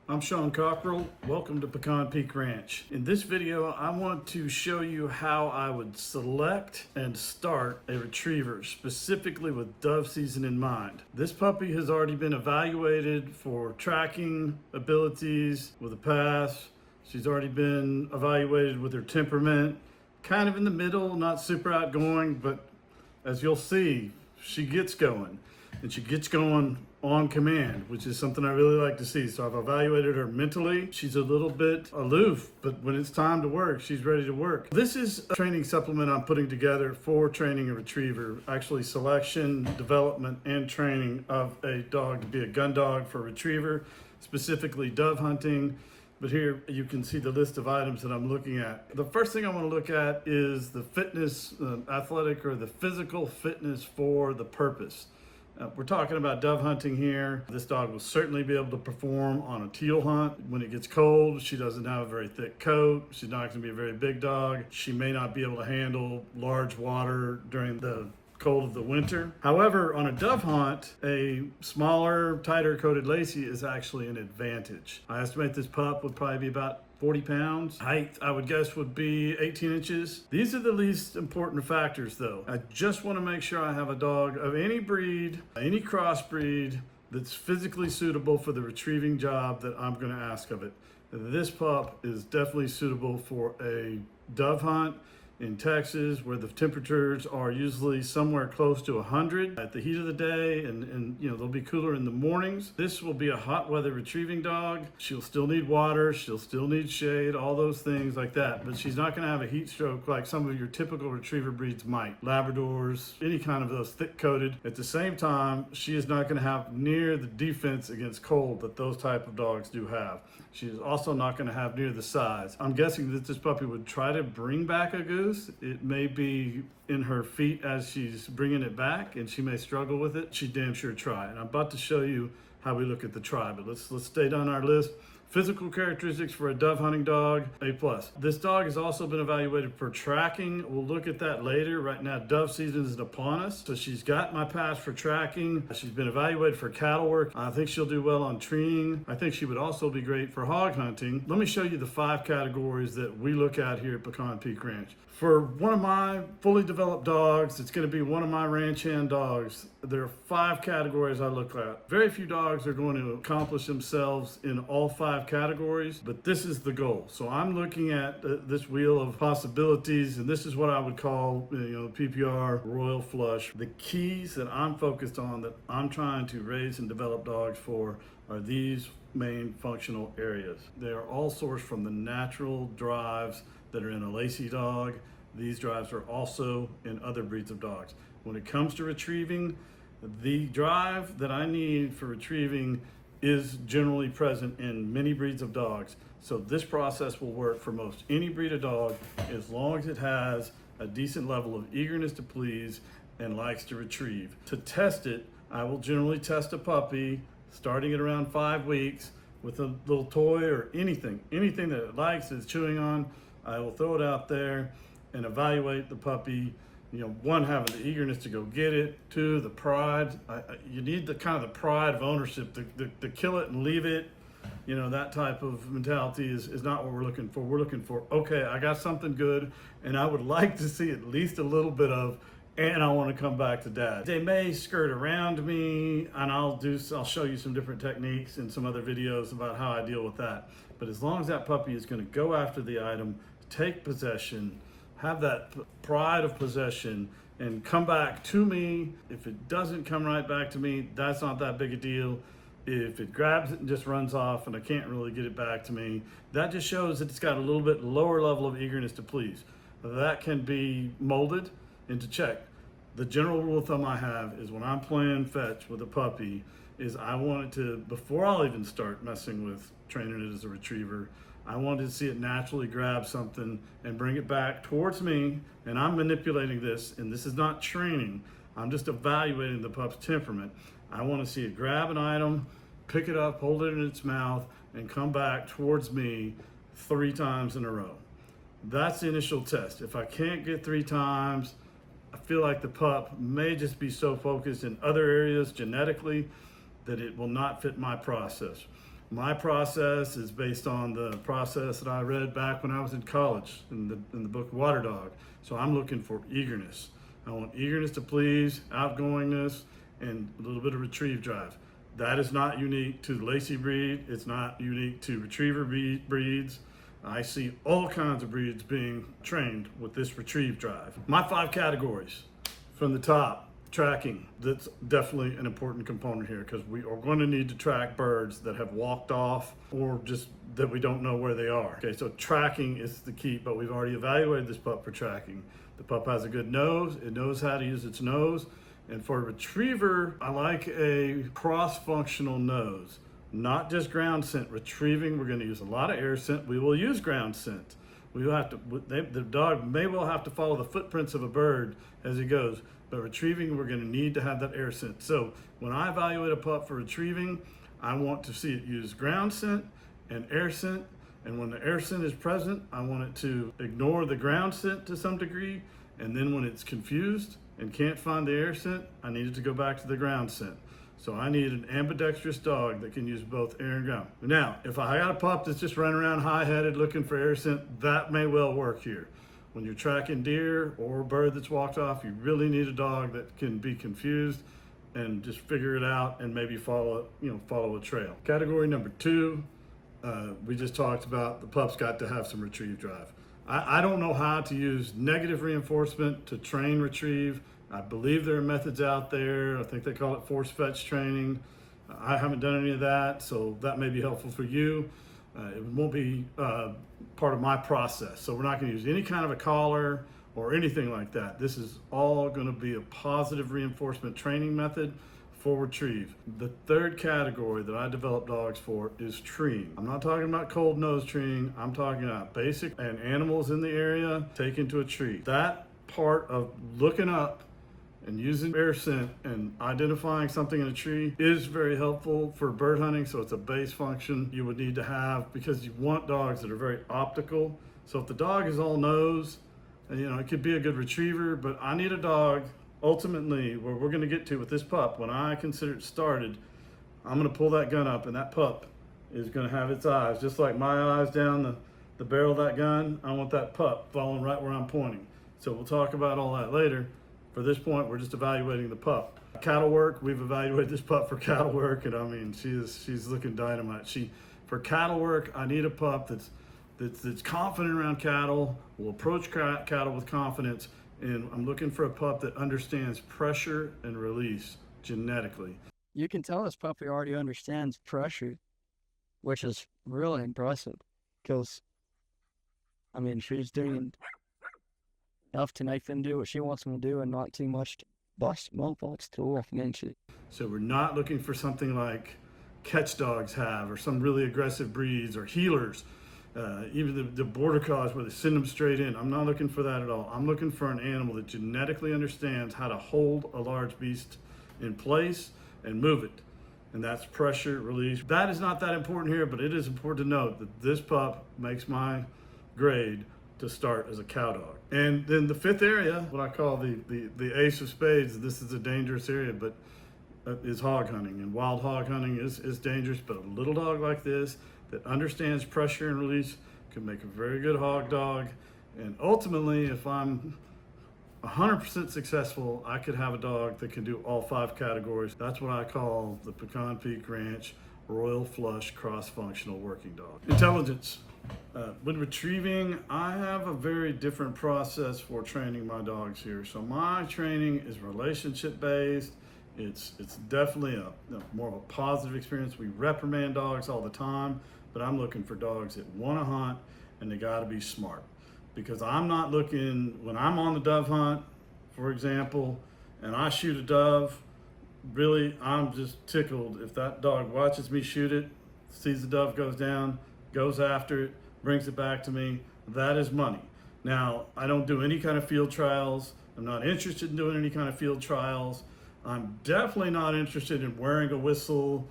I'm Sean Cockrell. Welcome to Pecan Peak Ranch. In this video, I want to show you how I would select and start a retriever, specifically with dove season in mind. This puppy has already been evaluated for tracking abilities with a pass. She's already been evaluated with her temperament, kind of in the middle, not super outgoing, but as you'll see, she gets going. And she gets going on command, which is something I really like to see. So I've evaluated her mentally. She's a little bit aloof, but when it's time to work, she's ready to work. This is a training supplement I'm putting together for training a retriever, actually selection, development, and training of a dog to be a gun dog for a retriever, specifically dove hunting. But here you can see the list of items that I'm looking at. The first thing I want to look at is the fitness, athletic or the physical fitness for the purpose. We're talking about dove hunting here. This dog will certainly be able to perform on a teal hunt. When it gets cold, she doesn't have a very thick coat. She's not going to be a very big dog. She may not be able to handle large water during the cold of the winter. However, on a dove hunt, a smaller, tighter coated Lacey is actually an advantage. I estimate this pup would probably be about 40 pounds. Height, I would guess, would be 18 inches. These are the least important factors, though. I just want to make sure I have a dog of any breed, any crossbreed, that's physically suitable for the retrieving job that I'm going to ask of it. This pup is definitely suitable for a dove hunt in Texas, where the temperatures are usually somewhere close to 100 at the heat of the day, and you know, they'll be cooler in the mornings. This will be a hot weather retrieving dog. She'll still need water, she'll still need shade, all those things like that, but she's not going to have a heat stroke like some of your typical retriever breeds might. Labradors, any kind of those thick coated. At the same time, she is not going to have near the defense against cold that those type of dogs do have. She is also not going to have near the size. I'm guessing that this puppy would try to bring back a goose. It may be in her feet as she's bringing it back, and she may struggle with it. She damn sure try. And I'm about to show you how we look at the try, but let's stay down our list. Physical characteristics for a dove hunting dog, A+. This dog has also been evaluated for tracking. We'll look at that later. Right now, dove season is upon us. So she's got my pass for tracking. She's been evaluated for cattle work. I think she'll do well on treeing. I think she would also be great for hog hunting. Let me show you the 5 categories that we look at here at Pecan Peak Ranch. For one of my fully developed dogs, it's going to be one of my ranch hand dogs. There are 5 categories I look at. Very few dogs are going to accomplish themselves in all 5 categories, but this is the goal. So I'm looking at this wheel of possibilities, and this is what I would call, PPR royal flush. The keys that I'm focused on, that I'm trying to raise and develop dogs for, are these main functional areas. They are all sourced from the natural drives that are in a Lacey dog. These drives are also in other breeds of dogs. When it comes to retrieving, the drive that I need for retrieving is generally present in many breeds of dogs. So this process will work for most any breed of dog as long as it has a decent level of eagerness to please and likes to retrieve. To test it, I will generally test a puppy starting at around 5 weeks with a little toy or anything that it likes, it's chewing on. I will throw it out there and evaluate the puppy. 1, having the eagerness to go get it. 2, the pride. You need the kind of the pride of ownership to kill it and leave it. That type of mentality is not what we're looking for. We're looking for, okay, I got something good, and I would like to see at least a little bit of, and I want to come back to dad. They may skirt around me, and I'll show you some different techniques in some other videos about how I deal with that. But as long as that puppy is going to go after the item, take possession, have that pride of possession, and come back to me. If it doesn't come right back to me, that's not that big a deal. If it grabs it and just runs off and I can't really get it back to me, that just shows that it's got a little bit lower level of eagerness to please. That can be molded into check. The general rule of thumb I have is when I'm playing fetch with a puppy is I want it to, before I'll even start messing with training it as a retriever, I wanted to see it naturally grab something and bring it back towards me, and I'm manipulating this, and this is not training. I'm just evaluating the pup's temperament. I want to see it grab an item, pick it up, hold it in its mouth, and come back towards me 3 times in a row. That's the initial test. If I can't get 3 times, I feel like the pup may just be so focused in other areas genetically that it will not fit my process. My process is based on the process that I read back when I was in college in the book Water Dog. So I'm looking for eagerness. I want eagerness to please, outgoingness, and a little bit of retrieve drive. That is not unique to the Lacey breed. It's not unique to retriever breeds. I see all kinds of breeds being trained with this retrieve drive. My 5 categories from the top. Tracking, that's definitely an important component here because we are going to need to track birds that have walked off or just that we don't know where they are. Okay, so tracking is the key, but we've already evaluated this pup for tracking. The pup has a good nose, it knows how to use its nose, and for a retriever, I like a cross-functional nose, not just ground scent. Retrieving, we're going to use a lot of air scent. We will use ground scent. We will have to, the dog may well have to follow the footprints of a bird as he goes, but retrieving, we're going to need to have that air scent. So when I evaluate a pup for retrieving, I want to see it use ground scent and air scent. And when the air scent is present, I want it to ignore the ground scent to some degree. And then when it's confused and can't find the air scent, I need it to go back to the ground scent. So I need an ambidextrous dog that can use both air and ground. Now, if I got a pup that's just running around high-headed looking for air scent, that may well work here. When you're tracking deer or a bird that's walked off, you really need a dog that can be confused and just figure it out and maybe follow a trail. Category number 2, we just talked about the pup's got to have some retrieve drive. I don't know how to use negative reinforcement to train retrieve. I believe there are methods out there. I think they call it force fetch training. I haven't done any of that, so that may be helpful for you. It won't be part of my process. So we're not going to use any kind of a collar or anything like that. This is all going to be a positive reinforcement training method for retrieve. The 3rd category that I develop dogs for is treeing. I'm not talking about cold nose treeing. I'm talking about basic and animals in the area taken to a tree. That part of looking up and using air scent and identifying something in a tree is very helpful for bird hunting. So it's a base function you would need to have because you want dogs that are very optical. So if the dog is all nose, it could be a good retriever, but I need a dog ultimately where we're going to get to with this pup. When I consider it started, I'm going to pull that gun up and that pup is going to have its eyes, just like my eyes down the barrel of that gun. I want that pup following right where I'm pointing. So we'll talk about all that later. For this point, we're just evaluating the pup. Cattle work, we've evaluated this pup for cattle work, and I mean, she's looking dynamite. For cattle work, I need a pup that's confident around cattle, will approach cattle with confidence, and I'm looking for a pup that understands pressure and release genetically. You can tell this puppy already understands pressure, which is really impressive, because, she's doing enough to make them do what she wants them to do and not too much to bust smallpox to work against it. So we're not looking for something like catch dogs have or some really aggressive breeds or healers, even the border collies where they send them straight in. I'm not looking for that at all. I'm looking for an animal that genetically understands how to hold a large beast in place and move it. And that's pressure, release. That is not that important here, but it is important to note that this pup makes my grade to start as a cow dog. And then the 5th area, what I call the ace of spades, this is a dangerous area, but is hog hunting. And wild hog hunting is dangerous, but a little dog like this that understands pressure and release can make a very good hog dog. And ultimately, if I'm 100% successful, I could have a dog that can do all 5 categories. That's what I call the Pecan Peak Ranch Royal Flush Cross-Functional Working Dog. Intelligence. With retrieving, I have a very different process for training my dogs here. So my training is relationship based. It's definitely more of a positive experience. We reprimand dogs all the time, but I'm looking for dogs that want to hunt and they got to be smart. Because I'm not looking, when I'm on the dove hunt, for example, and I shoot a dove, really, I'm just tickled if that dog watches me shoot it, sees the dove goes down, goes after it, brings it back to me. That is money. Now, I don't do any kind of field trials. I'm not interested in doing any kind of field trials. I'm definitely not interested in wearing a whistle.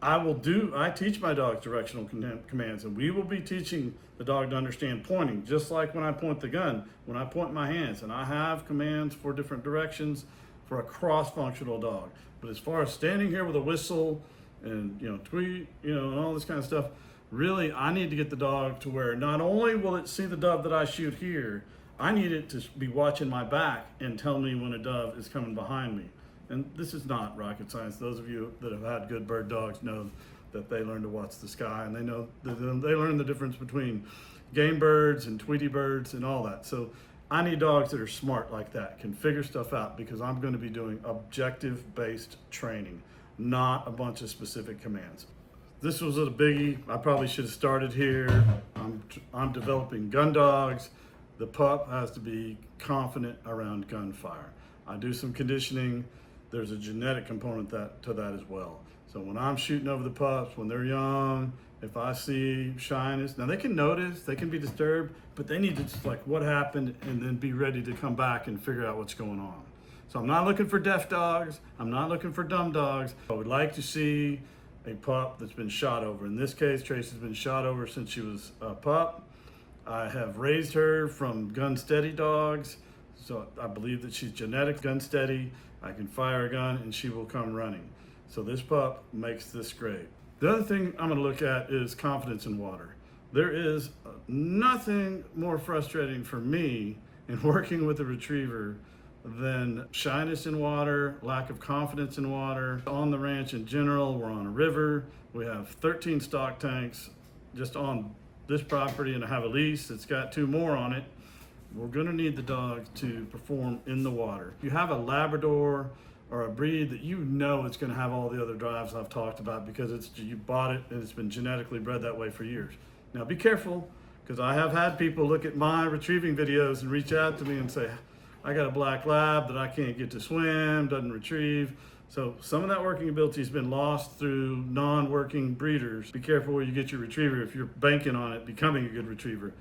I teach my dogs directional commands, and we will be teaching the dog to understand pointing, just like when I point the gun, when I point my hands, and I have commands for different directions for a cross-functional dog. But as far as standing here with a whistle and tweet, and all this kind of stuff. Really, I need to get the dog to where not only will it see the dove that I shoot here, I need it to be watching my back and tell me when a dove is coming behind me. And this is not rocket science. Those of you that have had good bird dogs know that they learn to watch the sky, and they know they learn the difference between game birds and Tweety birds and all that. So I need dogs that are smart like that, can figure stuff out, because I'm going to be doing objective-based training, not a bunch of specific commands. This was a biggie. I probably should have started here. I'm developing gun dogs. The pup has to be confident around gunfire. I do some conditioning. There's a genetic component to that as well. So when I'm shooting over the pups, when they're young, if I see shyness, now they can notice, they can be disturbed, but they need to just like, what happened, and then be ready to come back and figure out what's going on. So I'm not looking for deaf dogs. I'm not looking for dumb dogs. I would like to see a pup that's been shot over. In this case, Tracy's been shot over since she was a pup. I have raised her from gun steady dogs. So I believe that she's genetic gun steady. I can fire a gun and she will come running. So this pup makes this great. The other thing I'm going to look at is confidence in water. There is nothing more frustrating for me in working with a retriever than shyness in water, lack of confidence in water. On the ranch in general, we're on a river. We have 13 stock tanks just on this property, and I have a lease that's got 2 more on it. We're going to need the dog to perform in the water. If you have a Labrador or a breed that it's going to have all the other drives I've talked about, because you bought it and it's been genetically bred that way for years. Now be careful, because I have had people look at my retrieving videos and reach out to me and say, I got a black lab that I can't get to swim, doesn't retrieve. So some of that working ability has been lost through non-working breeders. Be careful where you get your retriever if you're banking on it becoming a good retriever.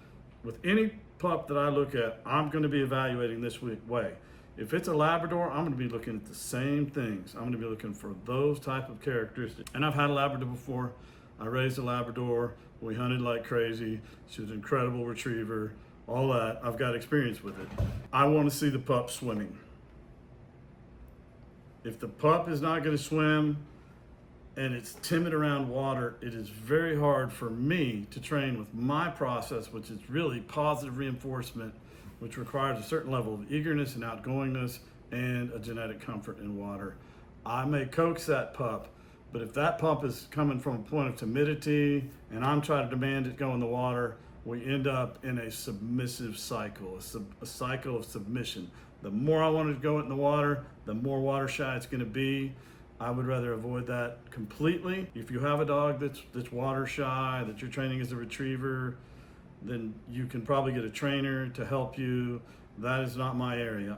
With any pup that I look at, I'm going to be evaluating this way. If it's a Labrador, I'm going to be looking at the same things. I'm going to be looking for those type of characteristics. And I've had a Labrador before. I raised a Labrador. We hunted like crazy. She was an incredible retriever. All that. I've got experience with it. I want to see the pup swimming. If the pup is not going to swim and it's timid around water, it is very hard for me to train with my process, which is really positive reinforcement, which requires a certain level of eagerness and outgoingness and a genetic comfort in water. I may coax that pup, but if that pup is coming from a point of timidity and I'm trying to demand it go in the water, we end up in a submissive cycle, a cycle of submission. The more I want it to go in the water, the more water shy it's going to be. I would rather avoid that completely. If you have a dog that's water shy, that you're training as a retriever, then you can probably get a trainer to help you. That is not my area.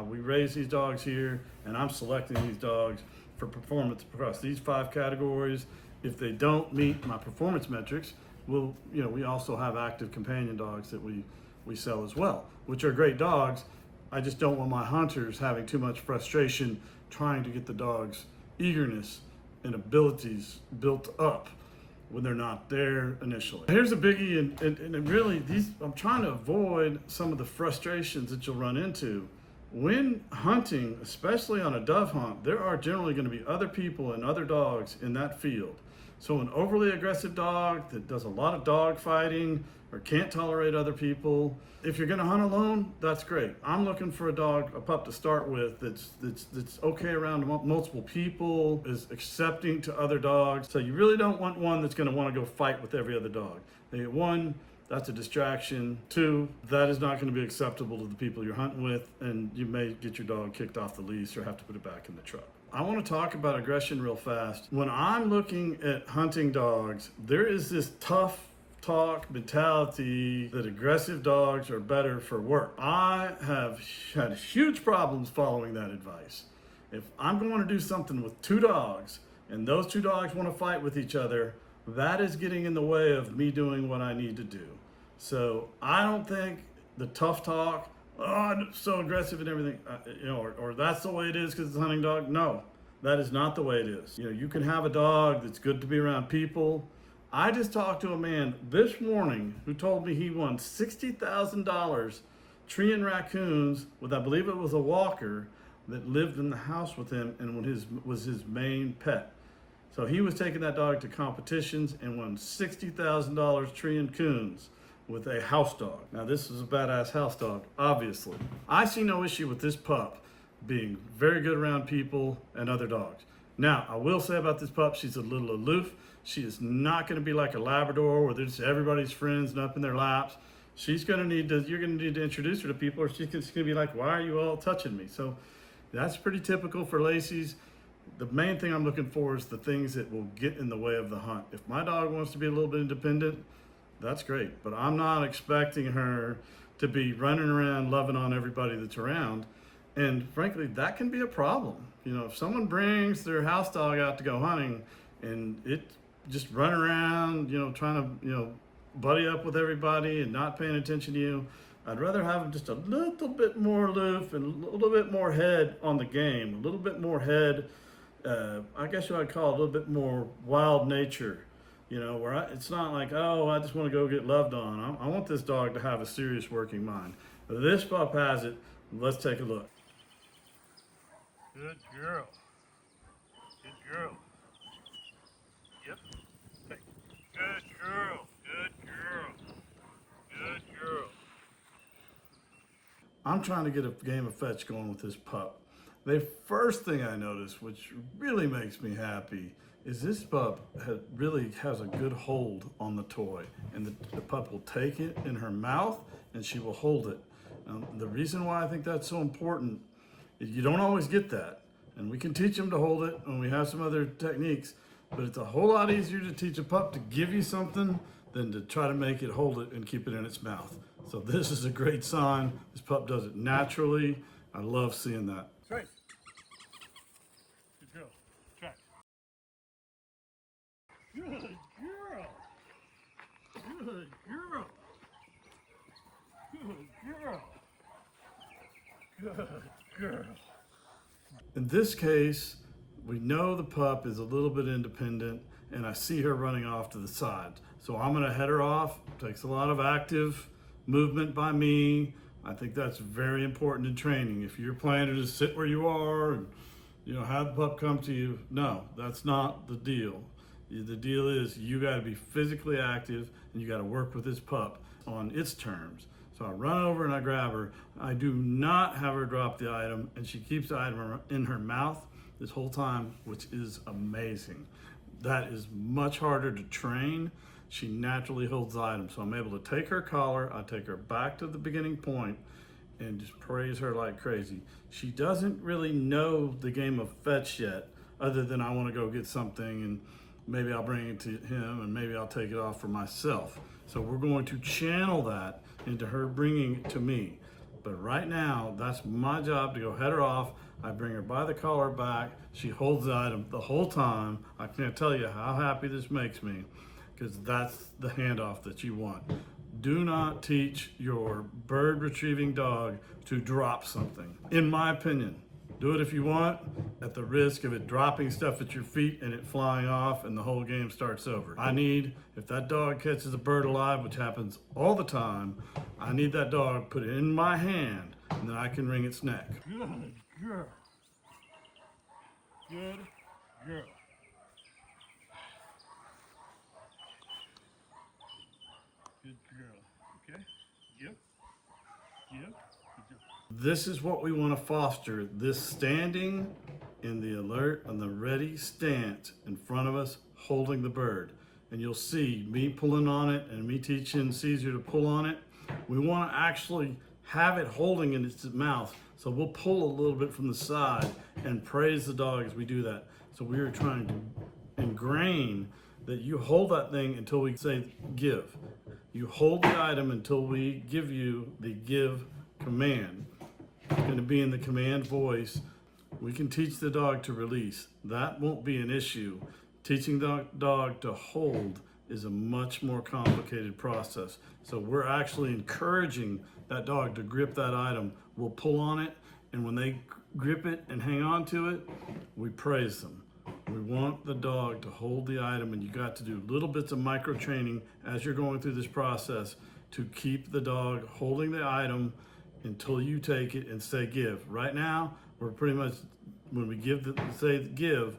We raise these dogs here, and I'm selecting these dogs for performance across these 5 categories. If they don't meet my performance metrics, we also have active companion dogs that we sell as well, which are great dogs. I just don't want my hunters having too much frustration trying to get the dog's eagerness and abilities built up when they're not there initially. Here's a biggie, and really I'm trying to avoid some of the frustrations that you'll run into. When hunting, especially on a dove hunt, there are generally going to be other people and other dogs in that field. So an overly aggressive dog that does a lot of dog fighting or can't tolerate other people, if you're going to hunt alone, that's great. I'm looking for a pup to start with that's okay around multiple people, is accepting to other dogs. So you really don't want one that's going to want to go fight with every other dog. 1, that's a distraction. 2, that is not going to be acceptable to the people you're hunting with, and you may get your dog kicked off the leash or have to put it back in the truck. I want to talk about aggression real fast. When I'm looking at hunting dogs, there is this tough talk mentality that aggressive dogs are better for work. I have had huge problems following that advice. If I'm going to do something with 2 dogs and those 2 dogs want to fight with each other, that is getting in the way of me doing what I need to do. So I don't think the tough talk, I'm so aggressive and everything, or that's the way it is because it's a hunting dog. No, that is not the way it is. You can have a dog that's good to be around people. I just talked to a man this morning who told me he won $60,000 treeing raccoons with, I believe it was a walker, that lived in the house with him and was his main pet. So he was taking that dog to competitions and won $60,000 treeing coons with a house dog. Now this is a badass house dog, obviously. I see no issue with this pup being very good around people and other dogs. Now, I will say about this pup, she's a little aloof. She is not gonna be like a Labrador where they're just everybody's friends and up in their laps. She's gonna need to, you're gonna need to introduce her to people, or she's gonna be like, why are you all touching me? So that's pretty typical for Lacys. The main thing I'm looking for is the things that will get in the way of the hunt. If my dog wants to be a little bit independent, that's great, but I'm not expecting her to be running around loving on everybody that's around. And frankly, that can be a problem. You know, if someone brings their house dog out to go hunting and it just run around, you know, trying to, you know, buddy up with everybody and not paying attention to you, I'd rather have them just a little bit more aloof and a little bit more head on the game, a little bit more head, I guess what I'd call a little bit more wild nature, you know, where it's not like, oh, I just want to go get loved on. I want this dog to have a serious working mind. This pup has it. Let's take a look. Good girl. Good girl. Yep. Hey. Good girl. Good girl. Good girl. I'm trying to get a game of fetch going with this pup. The first thing I noticed, which really makes me happy, is this pup really has a good hold on the toy. And the pup will take it in her mouth and she will hold it. The reason why I think that's so important is you don't always get that. And we can teach them to hold it, and we have some other techniques, but it's a whole lot easier to teach a pup to give you something than to try to make it hold it and keep it in its mouth. So this is a great sign. This pup does it naturally. I love seeing that. Trace. Good girl. Track. Good girl. Good girl. Good girl. Good girl. In this case, we know the pup is a little bit independent, and I see her running off to the side. So I'm gonna head her off. Takes a lot of active movement by me. I think that's very important in training. If you're planning to just sit where you are and, you know, have the pup come to you, no, that's not the deal. The deal is you gotta be physically active and you gotta work with this pup on its terms. So I run over and I grab her. I do not have her drop the item, and she keeps the item in her mouth this whole time, which is amazing. That is much harder to train. She naturally holds the item. So I'm able to take her collar, I take her back to the beginning point and just praise her like crazy. She doesn't really know the game of fetch yet, other than I want to go get something and maybe I'll bring it to him and maybe I'll take it off for myself. So we're going to channel that into her bringing it to me. But right now, that's my job to go head her off. I bring her by the collar back. She holds the item the whole time. I can't tell you how happy this makes me, because that's the handoff that you want. Do not teach your bird retrieving dog to drop something, in my opinion. Do it if you want, at the risk of it dropping stuff at your feet and it flying off and the whole game starts over. I need, if that dog catches a bird alive, which happens all the time, I need that dog put it in my hand and then I can wring its neck. Good girl. Good girl. Good girl. Okay? Yep. Yep. Good girl. This is what we want to foster, this standing in the alert and the ready stance in front of us, holding the bird. And you'll see me pulling on it and me teaching Caesar to pull on it. We want to actually have it holding in its mouth. So we'll pull a little bit from the side and praise the dog as we do that. So we are trying to ingrain that you hold that thing until we say give. You hold the item until we give you the give command. It's going to be in the command voice. We can teach the dog to release. That won't be an issue. Teaching the dog to hold is a much more complicated process. So we're actually encouraging that dog to grip that item. We'll pull on it, and when they grip it and hang on to it, we praise them. We want the dog to hold the item, and you got to do little bits of micro training as you're going through this process to keep the dog holding the item until you take it and say give. Right now, we're pretty much, when we say give,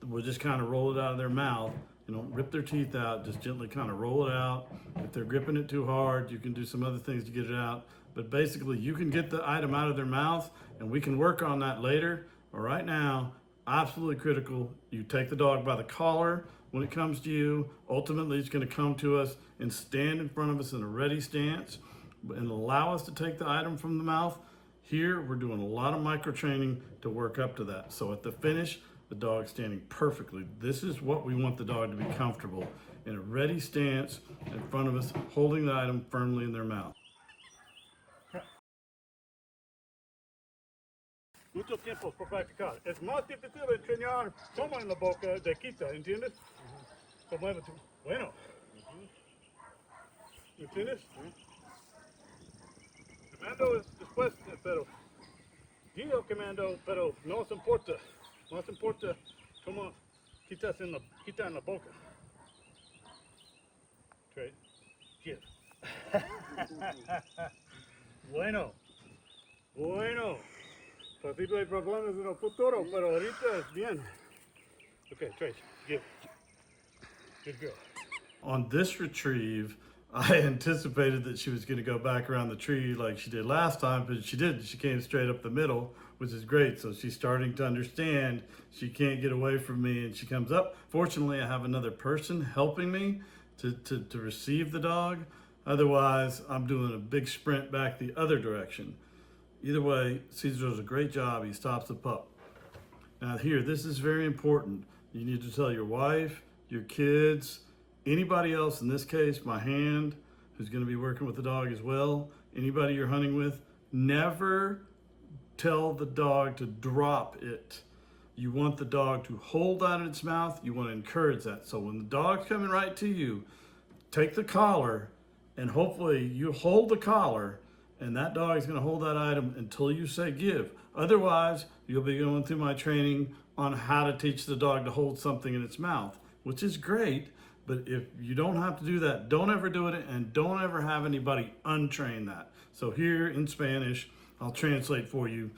we'll just kind of roll it out of their mouth. You know, rip their teeth out, just gently kind of roll it out. If they're gripping it too hard, you can do some other things to get it out. But basically, you can get the item out of their mouth, and we can work on that later. But right now, absolutely critical, you take the dog by the collar when it comes to you. Ultimately, it's going to come to us and stand in front of us in a ready stance and allow us to take the item from the mouth. Here, we're doing a lot of micro training to work up to that. So at the finish, the dog's standing perfectly. This is what we want the dog to be comfortable in a ready stance in front of us, holding the item firmly in their mouth. Mucho tiempo por practicar. Es más difícil enseñar toma en la boca de quita, ¿entiendes? Como mueve tú. Bueno. ¿Entiendes? Comando es después, pero digo comando, pero no se importa. No se importa cómo quita en la boca. Trade. Give. Bueno. Bueno. Posible problemas en el futuro, pero ahorita es bien. Okay, Trace, give. Good girl. On this retrieve, I anticipated that she was going to go back around the tree like she did last time, but she didn't. She came straight up the middle, which is great. So she's starting to understand she can't get away from me, and she comes up. Fortunately, I have another person helping me to receive the dog. Otherwise, I'm doing a big sprint back the other direction. Either way, Caesar does a great job. He stops the pup. Now here, this is very important. You need to tell your wife, your kids, anybody else, in this case, my hand, who's going to be working with the dog as well, anybody you're hunting with, never tell the dog to drop it. You want the dog to hold that in its mouth. You want to encourage that. So when the dog's coming right to you, take the collar, and hopefully you hold the collar, and that dog is going to hold that item until you say give. Otherwise, you'll be going through my training on how to teach the dog to hold something in its mouth, which is great. But if you don't have to do that, don't ever do it, and don't ever have anybody untrain that. So here in Spanish, I'll translate for you.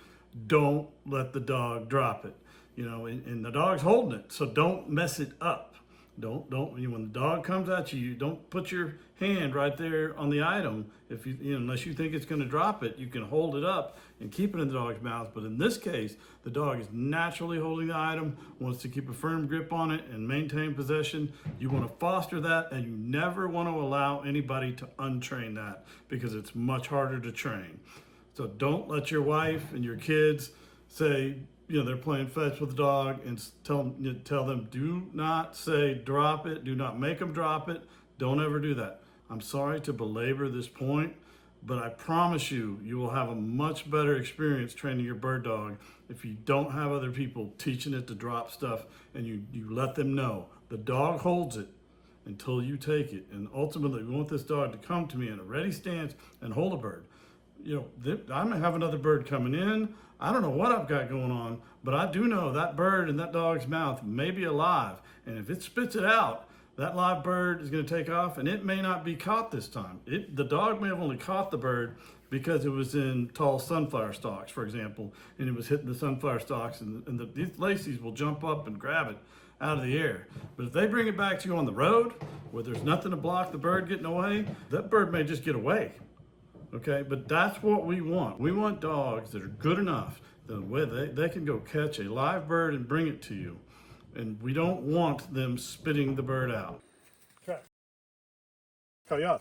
Don't let the dog drop it. You know, and the dog's holding it, so don't mess it up. Don't when the dog comes at you, don't put your hand right there on the item. If you know, unless you think it's going to drop it, you can hold it up and keep it in the dog's mouth. But in this case, the dog is naturally holding the item, wants to keep a firm grip on it and maintain possession. You want to foster that, and you never want to allow anybody to untrain that, because it's much harder to train. So don't let your wife and your kids say, you know, they're playing fetch with the dog, and tell them, do not say drop it, do not make them drop it. Don't ever do that. I'm sorry to belabor this point, but I promise you, you will have a much better experience training your bird dog if you don't have other people teaching it to drop stuff, and you let them know the dog holds it until you take it. And ultimately, we want this dog to come to me in a ready stance and hold a bird. You know, I may have another bird coming in. I don't know what I've got going on, but I do know that bird in that dog's mouth may be alive. And if it spits it out, that live bird is going to take off, and it may not be caught this time. The dog may have only caught the bird because it was in tall sunflower stalks, for example, and it was hitting the sunflower stalks, and these Lacys will jump up and grab it out of the air. But if they bring it back to you on the road where there's nothing to block the bird getting away, that bird may just get away. Okay, but that's what we want. We want dogs that are good enough that they can go catch a live bird and bring it to you. And we don't want them spitting the bird out. Track. Callar.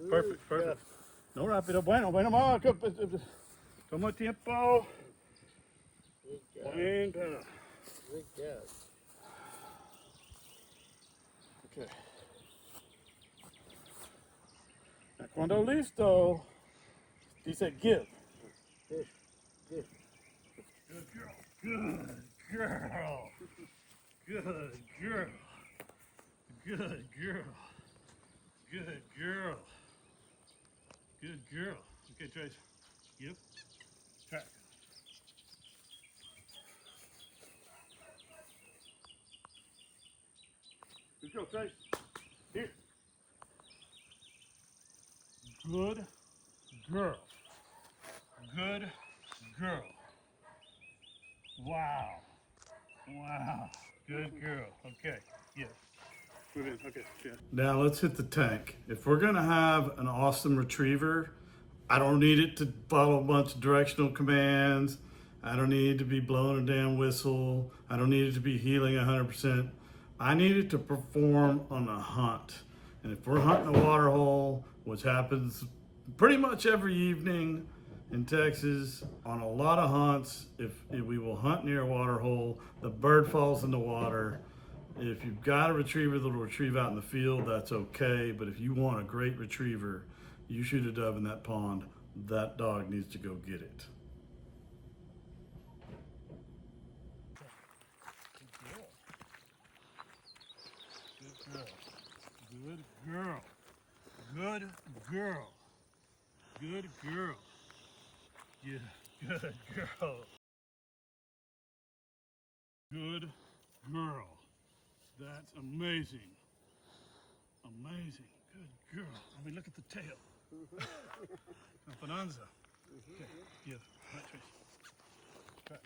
Perfect, perfect. No rápido. Bueno, más. Toma tiempo. Buen turn. Okay. Cuando listo, dice give. Give. Good girl. Good girl. Good girl. Good girl. Good girl. Good girl. Okay, Trace. Give. Track. Good girl, Trace. Here. Good girl. Good girl. Wow. Wow. Good girl. Okay. Yeah. Move in. Okay. Yeah. Now let's hit the tank. If we're gonna have an awesome retriever, I don't need it to follow a bunch of directional commands. I don't need it to be blowing a damn whistle. I don't need it to be healing 100%. I need it to perform on a hunt. And if we're hunting a water hole, which happens pretty much every evening in Texas, on a lot of hunts, if we will hunt near a water hole, the bird falls in the water. If you've got a retriever that'll retrieve out in the field, that's okay. But if you want a great retriever, you shoot a dove in that pond, that dog needs to go get it. Good girl. Good girl. Good girl. Yeah, good girl. Good girl. That's amazing. Amazing. Good girl. I mean, look at the tail. Bonanza. Okay, give. Right, Trace. Right.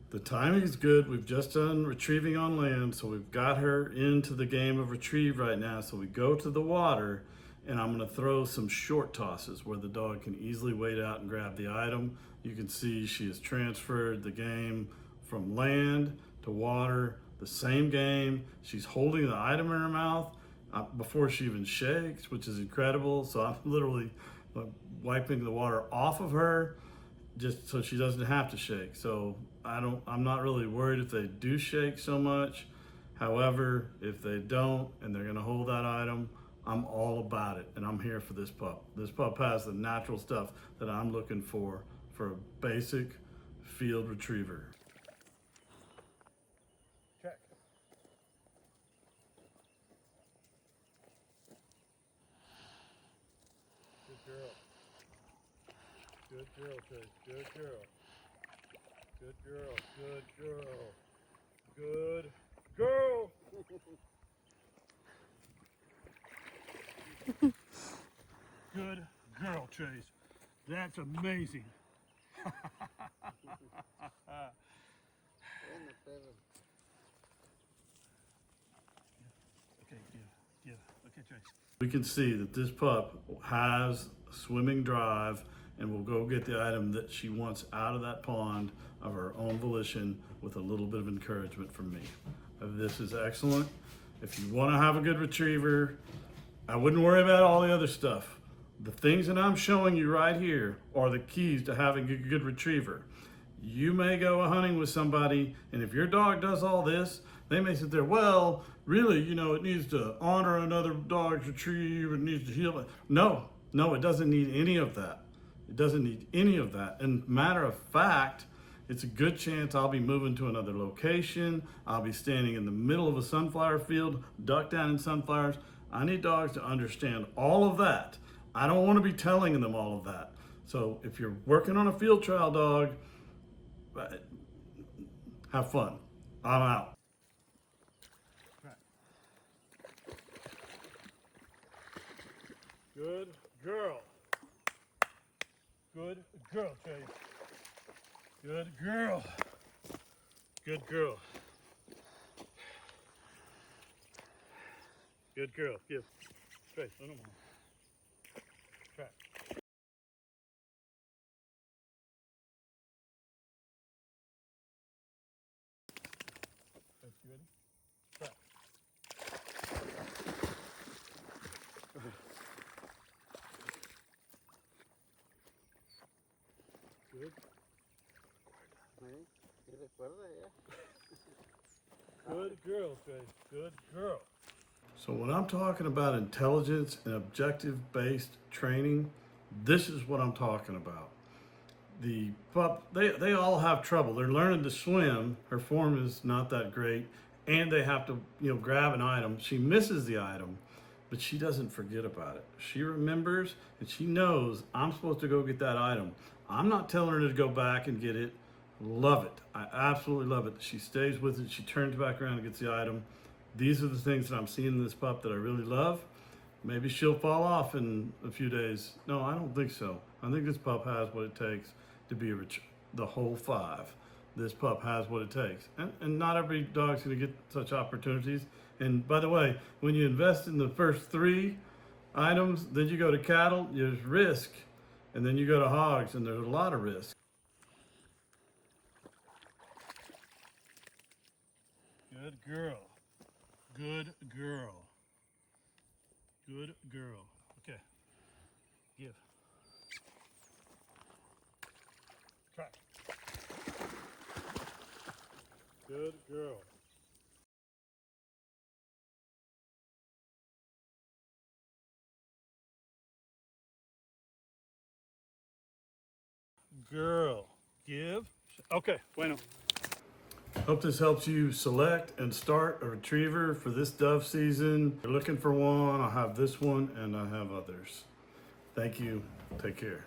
The timing is good. We've just done retrieving on land, so we've got her into the game of retrieve right now. So we go to the water, and I'm gonna throw some short tosses where the dog can easily wade out and grab the item. You can see she has transferred the game from land to water, the same game. She's holding the item in her mouth before she even shakes, which is incredible. So I'm literally wiping the water off of her just so she doesn't have to shake. So I'm not really worried if they do shake so much. However, if they don't and they're gonna hold that item, I'm all about it, and I'm here for this pup. This pup has the natural stuff that I'm looking for a basic field retriever. Check. Good girl. Good girl, Trace. Good girl. Good girl. Good girl. Good girl. Good girl, Trace. That's amazing. Okay, give. Okay, Trace. We can see that this pup has swimming drive and will go get the item that she wants out of that pond of her own volition with a little bit of encouragement from me. This is excellent. If you want to have a good retriever, I wouldn't worry about all the other stuff. The things that I'm showing you right here are the keys to having a good retriever. You may go hunting with somebody, and if your dog does all this, they may sit there, well, really, it needs to honor another dog's retrieve, it needs to heal. No, it doesn't need any of that. It doesn't need any of that. And matter of fact, it's a good chance I'll be moving to another location. I'll be standing in the middle of a sunflower field, duck down in sunflowers. I need dogs to understand all of that. I don't want to be telling them all of that. So if you're working on a field trial dog, have fun. I'm out. Good girl. Good girl, Trace. Good girl. Good girl. Good girl. Give. Trace, no more. Track. Trace, you ready? Track. Good. Good girl, Trace. Good girl. So when I'm talking about intelligence and objective-based training, this is what I'm talking about. The pup, they all have trouble. They're learning to swim. Her form is not that great, and they have to, grab an item. She misses the item, but she doesn't forget about it. She remembers, and she knows I'm supposed to go get that item. I'm not telling her to go back and get it. Love it. I absolutely love it. She stays with it. She turns back around and gets the item. These are the things that I'm seeing in this pup that I really love. Maybe she'll fall off in a few days. No, I don't think so. I think this pup has what it takes to be the whole five. this pup has what it takes. And not every dog's going to get such opportunities. And by the way, when you invest in the first 3 items, then you go to cattle, there's risk. And then you go to hogs, and there's a lot of risk. Good girl. Good girl. Good girl. Okay. Give. Try. Good girl. Girl. Give. Okay. Bueno. Hope this helps you select and start a retriever for this dove season. If you're looking for one, I have this one and I have others. Thank you. Take care.